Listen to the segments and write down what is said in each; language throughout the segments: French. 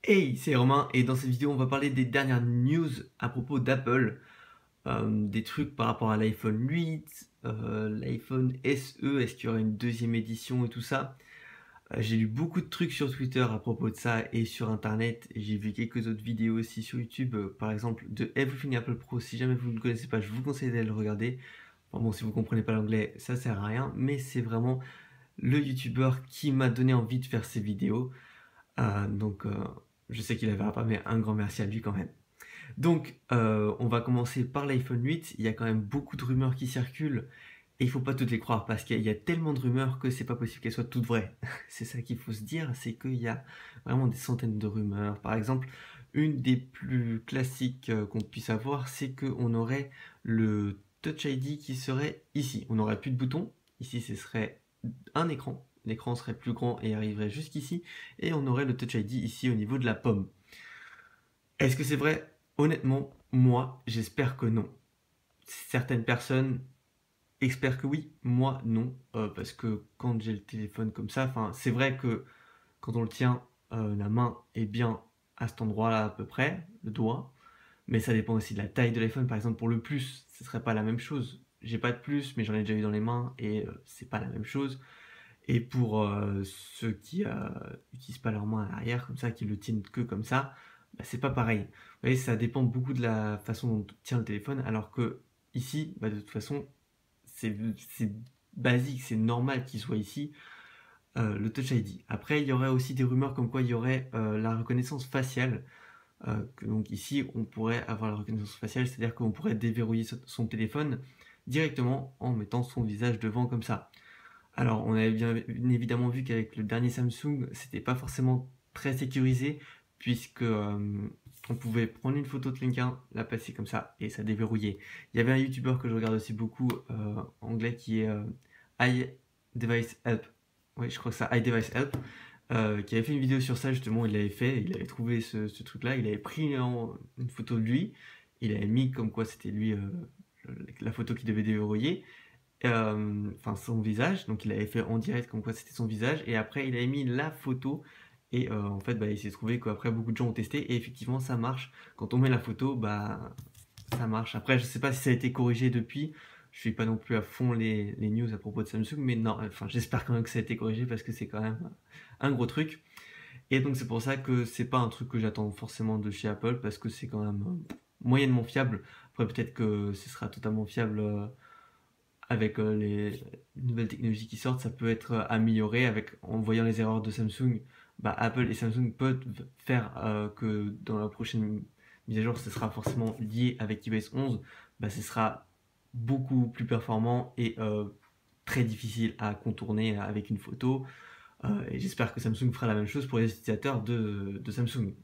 Hey, c'est Romain et dans cette vidéo on va parler des dernières news à propos d'Apple, des trucs par rapport à l'iPhone 8, l'iPhone SE, est-ce qu'il y aura une deuxième édition et tout ça. J'ai lu beaucoup de trucs sur Twitter à propos de ça et sur internet et j'ai vu quelques autres vidéos aussi sur YouTube, par exemple de Everything Apple Pro. Si jamais vous ne connaissez pas, je vous conseille d'aller le regarder. Enfin bon, si vous comprenez pas l'anglais, ça sert à rien, mais c'est vraiment le youtubeur qui m'a donné envie de faire ces vidéos. Donc, je sais qu'il la verra pas, mais un grand merci à lui quand même. Donc, on va commencer par l'iPhone 8. Il y a quand même beaucoup de rumeurs qui circulent et il faut pas toutes les croire parce qu'il y a tellement de rumeurs que c'est pas possible qu'elles soient toutes vraies. C'est ça qu'il faut se dire, c'est qu'il y a vraiment des centaines de rumeurs. Par exemple, une des plus classiques qu'on puisse avoir, c'est qu'on aurait le Touch ID qui serait ici. On n'aurait plus de boutons. Ici, ce serait un écran. L'écran serait plus grand et arriverait jusqu'ici. Et on aurait le Touch ID ici au niveau de la pomme. Est-ce que c'est vrai? Honnêtement, moi, j'espère que non. Certaines personnes espèrent que oui, moi non, parce que quand j'ai le téléphone comme ça, enfin, c'est vrai que quand on le tient, la main est bien à cet endroit-là à peu près, le doigt, mais ça dépend aussi de la taille de l'iPhone. Par exemple, pour le plus, ce serait pas la même chose. J'ai pas de plus, mais j'en ai déjà eu dans les mains et c'est pas la même chose. Et pour ceux qui n'utilisent pas leurs mains à l'arrière, comme ça, qui le tiennent que comme ça, bah, c'est pas pareil. Vous voyez, ça dépend beaucoup de la façon dont on tient le téléphone, alors que ici, bah, de toute façon, c'est basique, c'est normal qu'il soit ici, le Touch ID. Après, il y aurait aussi des rumeurs comme quoi il y aurait la reconnaissance faciale. Donc ici, on pourrait avoir la reconnaissance faciale, c'est-à-dire qu'on pourrait déverrouiller son téléphone directement en mettant son visage devant comme ça. Alors, on avait bien évidemment vu qu'avec le dernier Samsung, c'était pas forcément très sécurisé, puisque on pouvait prendre une photo de quelqu'un, la passer comme ça, et ça déverrouillait. Il y avait un YouTuber que je regarde aussi beaucoup, anglais, qui est iDevice Help. Oui, je crois que c'est ça, iDevice Help, qui avait fait une vidéo sur ça justement. Il l'avait fait, il avait trouvé ce truc-là, il avait pris une photo de lui, il avait mis comme quoi c'était lui la photo qui devait déverrouiller, enfin son visage, donc il avait fait en direct comme quoi c'était son visage, et après il avait mis la photo, et en fait bah, il s'est trouvé qu'après beaucoup de gens ont testé, et effectivement ça marche, quand on met la photo, bah ça marche. Après je sais pas si ça a été corrigé depuis, je suis pas non plus à fond les news à propos de Samsung, mais non, enfin j'espère quand même que ça a été corrigé, parce que c'est quand même un gros truc, et donc c'est pour ça que c'est pas un truc que j'attends forcément de chez Apple, parce que c'est quand même moyennement fiable. Après peut-être que ce sera totalement fiable avec les nouvelles technologies qui sortent, ça peut être amélioré avec, en voyant les erreurs de Samsung. Bah, Apple et Samsung peuvent faire que dans la prochaine mise à jour, ce sera forcément lié avec iOS 11. Bah, ce sera beaucoup plus performant et très difficile à contourner avec une photo. Et j'espère que Samsung fera la même chose pour les utilisateurs de Samsung.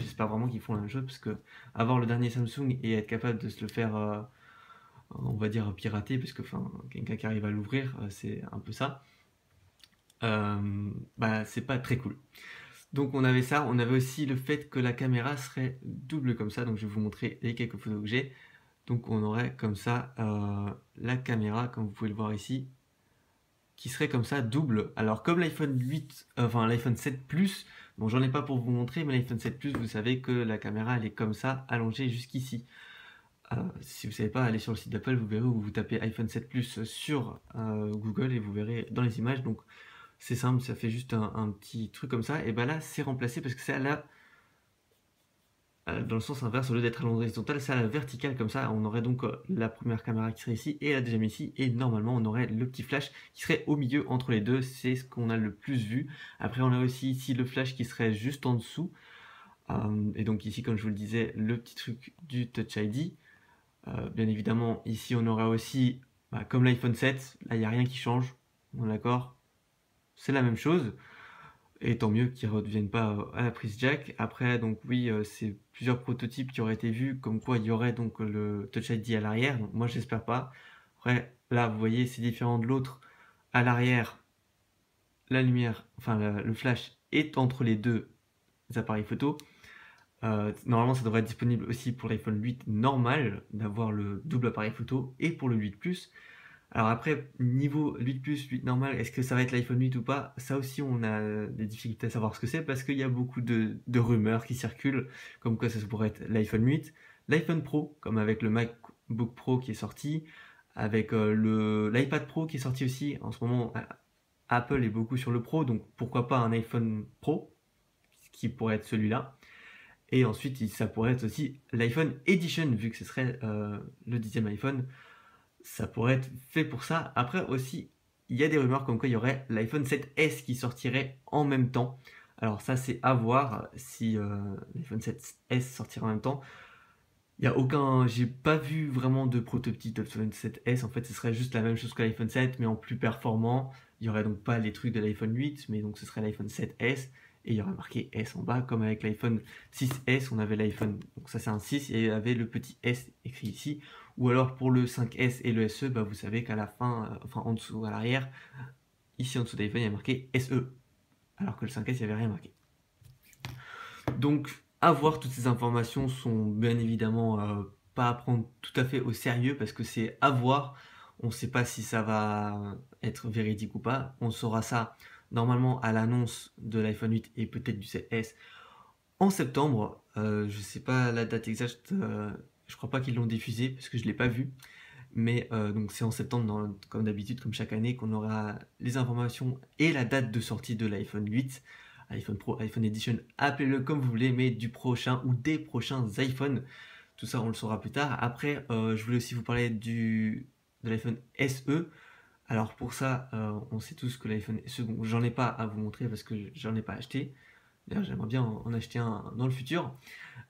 J'espère vraiment qu'ils font la même chose, parce que avoir le dernier Samsung et être capable de se le faire on va dire pirater, parce que enfin, quelqu'un qui arrive à l'ouvrir, c'est un peu ça. Bah, c'est pas très cool. Donc on avait ça, on avait aussi le fait que la caméra serait double comme ça, donc je vais vous montrer les quelques photos que j'ai. Donc on aurait comme ça la caméra, comme vous pouvez le voir ici, qui serait comme ça double. Alors comme l'iPhone 8, enfin l'iPhone 7 Plus, bon j'en ai pas pour vous montrer, mais l'iPhone 7 Plus, vous savez que la caméra elle est comme ça, allongée jusqu'ici. Si vous ne savez pas, allez sur le site d'Apple, vous verrez, où vous tapez iPhone 7 Plus sur Google, et vous verrez dans les images. Donc c'est simple, ça fait juste un petit truc comme ça. Et ben là, c'est remplacé, parce que c'est à la, dans le sens inverse, au lieu d'être à l'horizontale, c'est à la verticale comme ça. On aurait donc la première caméra qui serait ici et la deuxième ici. Et normalement, on aurait le petit flash qui serait au milieu entre les deux. C'est ce qu'on a le plus vu. Après, on a aussi ici le flash qui serait juste en dessous. Et donc ici, comme je vous le disais, le petit truc du Touch ID. Bien évidemment, ici on aura aussi, bah, comme l'iPhone 7, là il n'y a rien qui change, on est d'accord? C'est la même chose, et tant mieux qu'ils ne redeviennent pas à la prise jack. Après, donc oui, c'est plusieurs prototypes qui auraient été vus, comme quoi il y aurait donc le Touch ID à l'arrière, donc moi j'espère pas. Après, là vous voyez, c'est différent de l'autre. À l'arrière, la lumière, enfin le flash est entre les deux appareils photo. Normalement, ça devrait être disponible aussi pour l'iPhone 8 normal, d'avoir le double appareil photo, et pour le 8 Plus. Alors après, niveau 8 Plus, 8 normal, est-ce que ça va être l'iPhone 8 ou pas? Ça aussi, on a des difficultés à savoir ce que c'est parce qu'il y a beaucoup de rumeurs qui circulent, comme quoi ça pourrait être l'iPhone 8, l'iPhone Pro, comme avec le MacBook Pro qui est sorti, avec l'iPad Pro qui est sorti aussi. En ce moment, Apple est beaucoup sur le Pro, donc pourquoi pas un iPhone Pro, qui pourrait être celui-là. Et ensuite, ça pourrait être aussi l'iPhone Edition, vu que ce serait le 10e iPhone. Ça pourrait être fait pour ça. Après aussi, il y a des rumeurs comme quoi il y aurait l'iPhone 7S qui sortirait en même temps. Alors ça, c'est à voir si l'iPhone 7S sortira en même temps. Il y a aucun, j'ai pas vu vraiment de prototype d'iPhone 7S. En fait, ce serait juste la même chose que l'iPhone 7, mais en plus performant. Il y aurait donc pas les trucs de l'iPhone 8, mais donc ce serait l'iPhone 7S et il y aurait marqué S en bas, comme avec l'iPhone 6S, on avait l'iPhone, donc ça c'est un 6 et il y avait le petit S écrit ici. Ou alors pour le 5S et le SE, bah vous savez qu'à la fin, enfin en dessous à l'arrière, ici en dessous de l'iPhone, il y a marqué SE, alors que le 5S, il n'y avait rien marqué. Donc, à voir, toutes ces informations sont bien évidemment pas à prendre tout à fait au sérieux parce que c'est à voir. On ne sait pas si ça va être véridique ou pas. On saura ça normalement à l'annonce de l'iPhone 8 et peut-être du 7S en septembre. Je ne sais pas la date exacte. Je crois pas qu'ils l'ont diffusé parce que je l'ai pas vu. Mais donc c'est en septembre, comme d'habitude, comme chaque année, qu'on aura les informations et la date de sortie de l'iPhone 8, iPhone Pro, iPhone Edition, appelez-le comme vous voulez, mais du prochain ou des prochains iPhones. Tout ça, on le saura plus tard. Après, je voulais aussi vous parler de l'iPhone SE. Alors pour ça, on sait tous que l'iPhone SE, bon, j'en ai pas à vous montrer parce que j'en ai pas acheté. D'ailleurs, j'aimerais bien en acheter un dans le futur.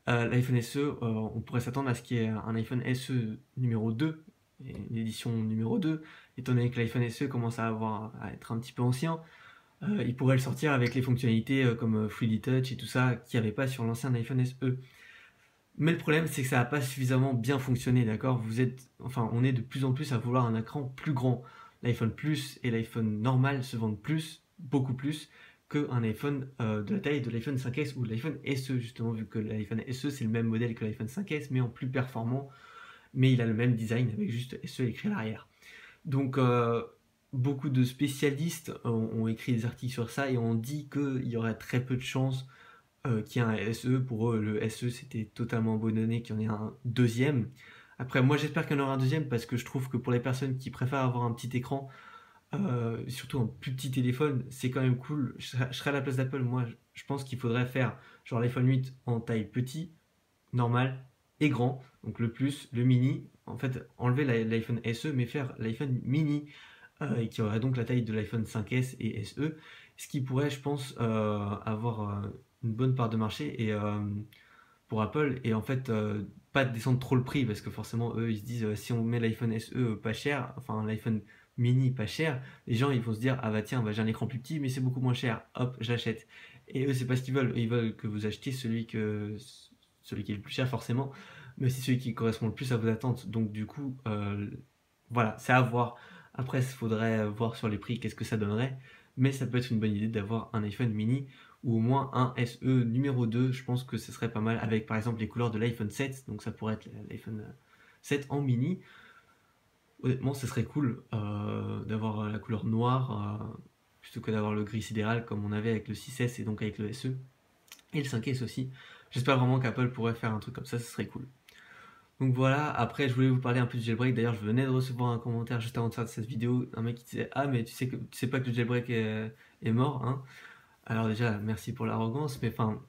L'iPhone SE, on pourrait s'attendre à ce qu'il y ait un iPhone SE numéro 2, une édition numéro 2, étant donné que l'iPhone SE commence à être un petit peu ancien. Il pourrait le sortir avec les fonctionnalités comme 3D Touch et tout ça qu'il n'y avait pas sur l'ancien iPhone SE. Mais le problème, c'est que ça n'a pas suffisamment bien fonctionné, d'accord? On est de plus en plus à vouloir un écran plus grand. L'iPhone Plus et l'iPhone normal se vendent plus, beaucoup plus, qu'un iPhone de la taille de l'iPhone 5S ou de l'iPhone SE, justement, vu que l'iPhone SE, c'est le même modèle que l'iPhone 5S, mais en plus performant, mais il a le même design avec juste SE écrit à l'arrière. Donc, beaucoup de spécialistes ont écrit des articles sur ça et ont dit qu'il y aurait très peu de chances qu'il y ait un SE. Pour eux, le SE, c'était totalement abandonné qu'il y en ait un deuxième. Après, moi, j'espère qu'il y en aura un deuxième parce que je trouve que pour les personnes qui préfèrent avoir un petit écran, surtout un plus petit téléphone, c'est quand même cool. Je serais à la place d'Apple, moi, je pense qu'il faudrait faire genre l'iPhone 8 en taille petit, normal et grand, donc le plus, le mini, en fait, enlever l'iPhone SE, mais faire l'iPhone mini, et qui aurait donc la taille de l'iPhone 5S et SE, ce qui pourrait, je pense, avoir une bonne part de marché et pour Apple, et en fait pas descendre trop le prix parce que forcément eux ils se disent si on met l'iPhone SE pas cher, enfin l'iPhone mini pas cher, les gens ils vont se dire ah bah tiens, bah, j'ai un écran plus petit mais c'est beaucoup moins cher, hop j'achète. Et eux c'est pas ce qu'ils veulent, ils veulent que vous achetiez celui qui est le plus cher forcément, mais c'est celui qui correspond le plus à vos attentes. Donc du coup voilà, c'est à voir. Après il faudrait voir sur les prix qu'est-ce que ça donnerait, mais ça peut être une bonne idée d'avoir un iPhone mini ou au moins un SE numéro 2, je pense que ce serait pas mal avec par exemple les couleurs de l'iPhone 7, donc ça pourrait être l'iPhone 7 en mini. Honnêtement, ce serait cool d'avoir la couleur noire plutôt que d'avoir le gris sidéral comme on avait avec le 6S et donc avec le SE et le 5S aussi. J'espère vraiment qu'Apple pourrait faire un truc comme ça, ce serait cool. Donc voilà, après je voulais vous parler un peu du jailbreak. D'ailleurs, je venais de recevoir un commentaire juste avant de faire cette vidéo, un mec qui disait ah mais tu sais pas que le jailbreak est mort, hein. Alors déjà, merci pour l'arrogance, mais enfin,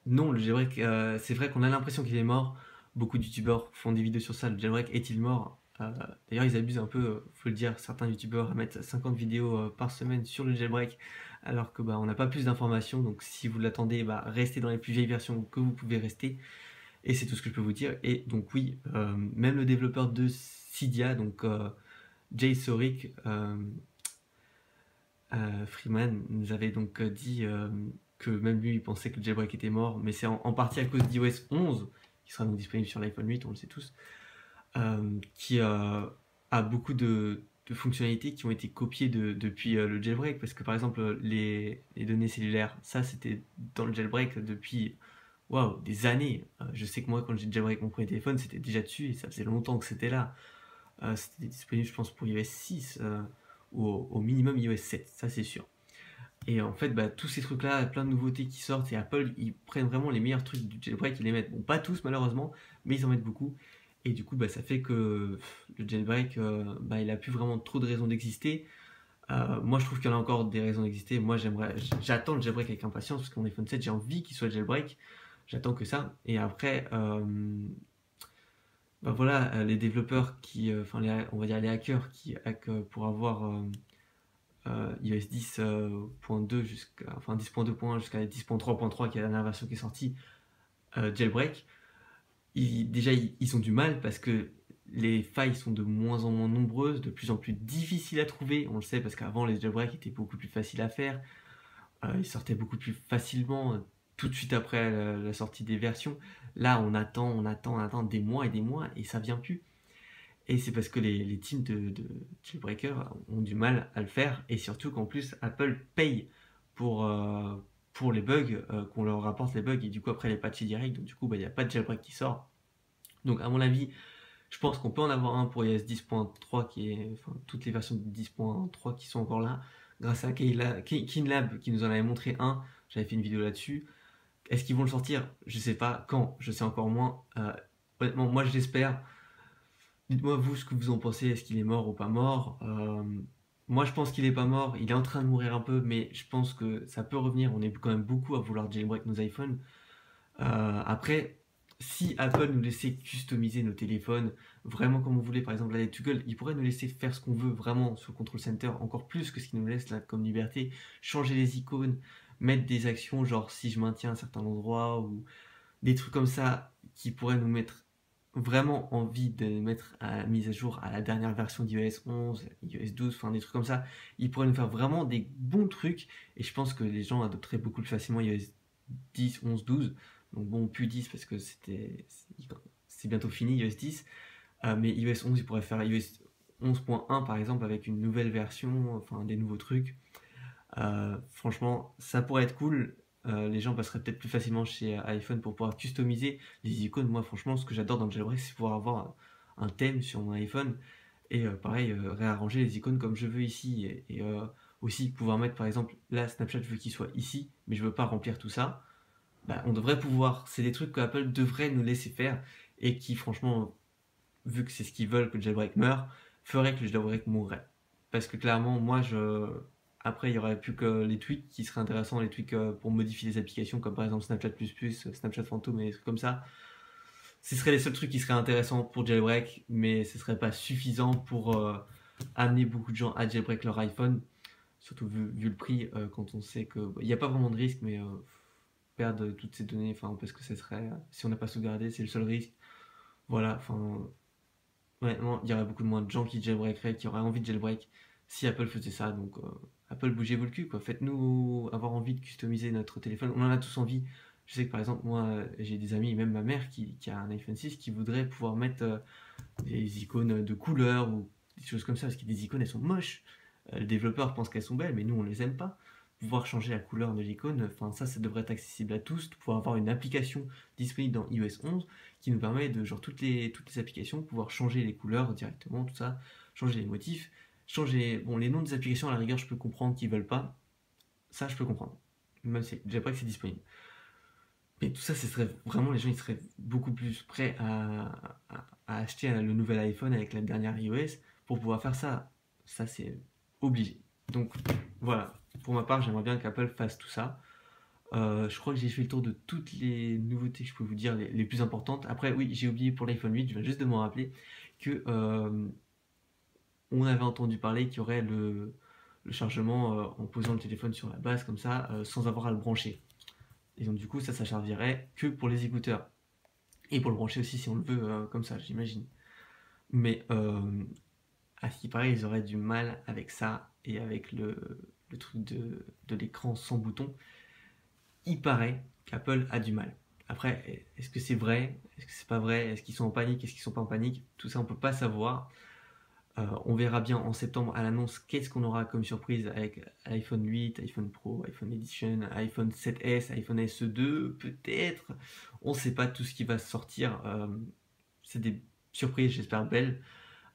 non, le jailbreak, c'est vrai qu'on a l'impression qu'il est mort. Beaucoup de youtubeurs font des vidéos sur ça. Le jailbreak est-il mort? D'ailleurs, ils abusent un peu, faut le dire, certains youtubeurs à mettre 50 vidéos par semaine sur le jailbreak, alors que bah, on n'a pas plus d'informations. Donc si vous l'attendez, bah, restez dans les plus vieilles versions que vous pouvez rester. Et c'est tout ce que je peux vous dire. Et donc oui, même le développeur de Cydia, donc Jay Sorik, Freeman nous avait donc dit que même lui il pensait que le jailbreak était mort, mais c'est en partie à cause d'iOS 11, qui sera donc disponible sur l'iPhone 8, on le sait tous, qui a beaucoup de fonctionnalités qui ont été copiées depuis le jailbreak, parce que par exemple les données cellulaires, ça c'était dans le jailbreak depuis des années. Je sais que moi quand j'ai jailbreak mon premier téléphone, c'était déjà dessus et ça faisait longtemps que c'était là. C'était disponible, je pense, pour iOS 6 ou au minimum iOS 7, ça c'est sûr. Et en fait, tous ces trucs-là, plein de nouveautés qui sortent, et Apple, ils prennent vraiment les meilleurs trucs du jailbreak, ils les mettent. Bon, pas tous malheureusement, mais ils en mettent beaucoup. Et du coup, ça fait que le jailbreak, il a plus vraiment trop de raisons d'exister. Moi, je trouve qu'il y en a encore des raisons d'exister. Moi, j'attends le jailbreak avec impatience, parce que mon iPhone 7, j'ai envie qu'il soit jailbreak. J'attends que ça. Et après, voilà, les développeurs on va dire les hackers qui hackent pour avoir iOS 10.2 enfin 10.2 jusqu'à 10.3.3 qui est la dernière version qui est sortie, jailbreak, déjà ils ont du mal parce que les failles sont de moins en moins nombreuses, de plus en plus difficiles à trouver. On le sait parce qu'avant les jailbreaks étaient beaucoup plus faciles à faire, ils sortaient beaucoup plus facilement tout de suite après la sortie des versions. Là on attend des mois et des mois et ça vient plus. Et c'est parce que les teams de jailbreakers ont du mal à le faire, et surtout qu'en plus Apple paye pour, euh, pour les bugs, qu'on leur rapporte les bugs, et du coup après les patchs direct, donc du coup il n'y a pas de jailbreak qui sort. Donc à mon avis, je pense qu'on peut en avoir un pour iOS 10.3 enfin toutes les versions de 10.3 qui sont encore là, grâce à Kinlab qui nous en avait montré un, j'avais fait une vidéo là-dessus. Est-ce qu'ils vont le sortir? Je sais pas. Quand? Je sais encore moins. Honnêtement, moi je l'espère. Dites-moi vous ce que vous en pensez, est-ce qu'il est mort ou pas mort? Moi je pense qu'il est pas mort, il est en train de mourir un peu, mais je pense que ça peut revenir, on est quand même beaucoup à vouloir jailbreak nos iPhones. Après, si Apple nous laissait customiser nos téléphones vraiment comme on voulait, par exemple là les Toggle, ils pourraient nous laisser faire ce qu'on veut vraiment sur le Control Center, encore plus que ce qu'ils nous laissent là comme liberté, changer les icônes, mettre des actions genre si je maintiens un certain endroit ou des trucs comme ça qui pourraient nous mettre vraiment envie de mettre à la mise à jour à la dernière version d'iOS 11, iOS 12, enfin des trucs comme ça. Ils pourraient nous faire vraiment des bons trucs et je pense que les gens adopteraient beaucoup plus facilement iOS 10, 11, 12. Donc bon, plus 10 parce que c'est bientôt fini iOS 10. Mais iOS 11, ils pourraient faire iOS 11.1 par exemple avec une nouvelle version, enfin des nouveaux trucs. Franchement, ça pourrait être cool. Les gens passeraient peut-être plus facilement chez iPhone pour pouvoir customiser les icônes. Moi, franchement, ce que j'adore dans le jailbreak, c'est pouvoir avoir un thème sur mon iPhone et pareil, réarranger les icônes comme je veux ici. Et aussi pouvoir mettre, par exemple, là, Snapchat, je veux qu'il soit ici, mais je veux pas remplir tout ça. On devrait pouvoir. C'est des trucs que Apple devrait nous laisser faire et qui, franchement, vu que c'est ce qu'ils veulent que le jailbreak meure, ferait que le jailbreak mourrait. Parce que clairement, moi, après, il y aurait plus que les tweaks qui seraient intéressants, les tweaks pour modifier les applications, comme par exemple Snapchat++, Snapchat Phantom et des trucs comme ça. Ce seraient les seuls trucs qui seraient intéressants pour jailbreak, mais ce serait pas suffisant pour amener beaucoup de gens à jailbreak leur iPhone. Surtout vu le prix, quand on sait que il n'y a pas vraiment de risque, mais perdre toutes ces données, enfin parce que ça serait, si on n'a pas sauvegardé, c'est le seul risque. Voilà, enfin honnêtement, il y aurait beaucoup de moins de gens qui jailbreakeraient, qui auraient envie de jailbreak si Apple faisait ça. Donc, Apple, bougez-vous le cul, quoi. Faites-nous avoir envie de customiser notre téléphone. On en a tous envie. Je sais que par exemple, moi, j'ai des amis, même ma mère qui a un iPhone 6, qui voudrait pouvoir mettre des icônes de couleur ou des choses comme ça, parce que des icônes, elles sont moches. Le développeur pense qu'elles sont belles, mais nous, on les aime pas. Pouvoir changer la couleur de l'icône, enfin ça devrait être accessible à tous, de pouvoir avoir une application disponible dans iOS 11 qui nous permet de, genre toutes les applications, pouvoir changer les couleurs directement, tout ça, changer les motifs, changer, bon les noms des applications à la rigueur je peux comprendre qu'ils veulent pas, ça je peux comprendre, même si déjà pas que c'est disponible. Mais tout ça, ce serait vraiment, les gens ils seraient beaucoup plus prêts à acheter le nouvel iPhone avec la dernière iOS pour pouvoir faire ça. Ça, c'est obligé. Donc voilà, pour ma part, j'aimerais bien qu'Apple fasse tout ça. Je crois que j'ai fait le tour de toutes les nouveautés que je peux vous dire, les plus importantes. Après, oui, j'ai oublié pour l'iPhone 8, je viens juste de m'en rappeler que on avait entendu parler qu'il y aurait le chargement en posant le téléphone sur la base comme ça, sans avoir à le brancher. Et donc du coup, ça servirait que pour les écouteurs. Et pour le brancher aussi si on le veut comme ça, j'imagine. Mais à ce qui paraît, ils auraient du mal avec ça et avec le truc de l'écran sans bouton. Il paraît qu'Apple a du mal. Après, est-ce que c'est vrai? Est-ce que c'est pas vrai? Est-ce qu'ils sont en panique? Est-ce qu'ils sont pas en panique? Tout ça, on peut pas savoir. On verra bien en septembre à l'annonce qu'est-ce qu'on aura comme surprise avec iPhone 8, iPhone Pro, iPhone Edition, iPhone 7S, iPhone SE2, peut-être. On ne sait pas tout ce qui va sortir. C'est des surprises, j'espère, belles.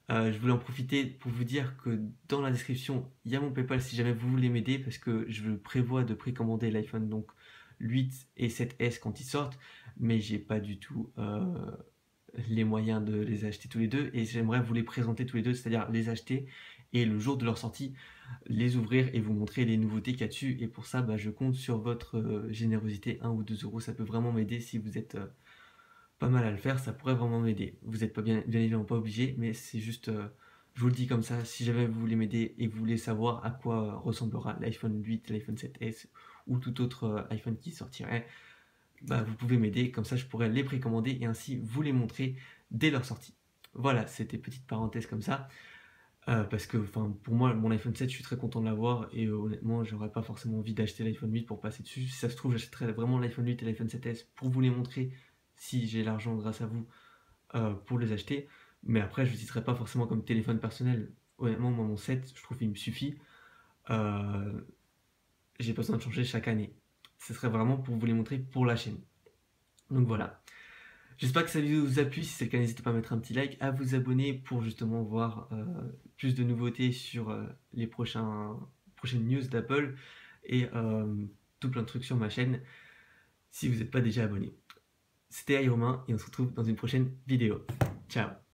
Je voulais en profiter pour vous dire que dans la description, il y a mon PayPal si jamais vous voulez m'aider, parce que je prévois de précommander l'iPhone donc 8 et 7S quand ils sortent, mais j'ai pas du tout les moyens de les acheter tous les deux, et j'aimerais vous les présenter tous les deux, c'est-à-dire les acheter et le jour de leur sortie les ouvrir et vous montrer les nouveautés qu'il y a dessus. Et pour ça, bah, je compte sur votre générosité. 1 ou 2 euros, ça peut vraiment m'aider. Si vous êtes pas mal à le faire, ça pourrait vraiment m'aider. Vous n'êtes pas bien évidemment pas obligé, mais c'est juste, je vous le dis comme ça, si jamais vous voulez m'aider et que vous voulez savoir à quoi ressemblera l'iPhone 8, l'iPhone 7S ou tout autre iPhone qui sortirait, bah, vous pouvez m'aider, comme ça je pourrais les précommander et ainsi vous les montrer dès leur sortie. Voilà, c'était petite parenthèse comme ça, parce que pour moi, mon iPhone 7, je suis très content de l'avoir et honnêtement, j'aurais pas forcément envie d'acheter l'iPhone 8 pour passer dessus. Si ça se trouve, j'achèterais vraiment l'iPhone 8 et l'iPhone 7S pour vous les montrer si j'ai l'argent grâce à vous pour les acheter. Mais après, je n'utiliserai pas forcément comme téléphone personnel. Honnêtement, moi, mon 7, je trouve qu'il me suffit. Euh, j'ai pas besoin de changer chaque année. Ce serait vraiment pour vous les montrer pour la chaîne. Donc voilà. J'espère que cette vidéo vous a plu. Si c'est le cas, n'hésitez pas à mettre un petit like, à vous abonner pour justement voir plus de nouveautés sur les prochaines news d'Apple et tout plein de trucs sur ma chaîne si vous n'êtes pas déjà abonné. C'était Romain et on se retrouve dans une prochaine vidéo. Ciao!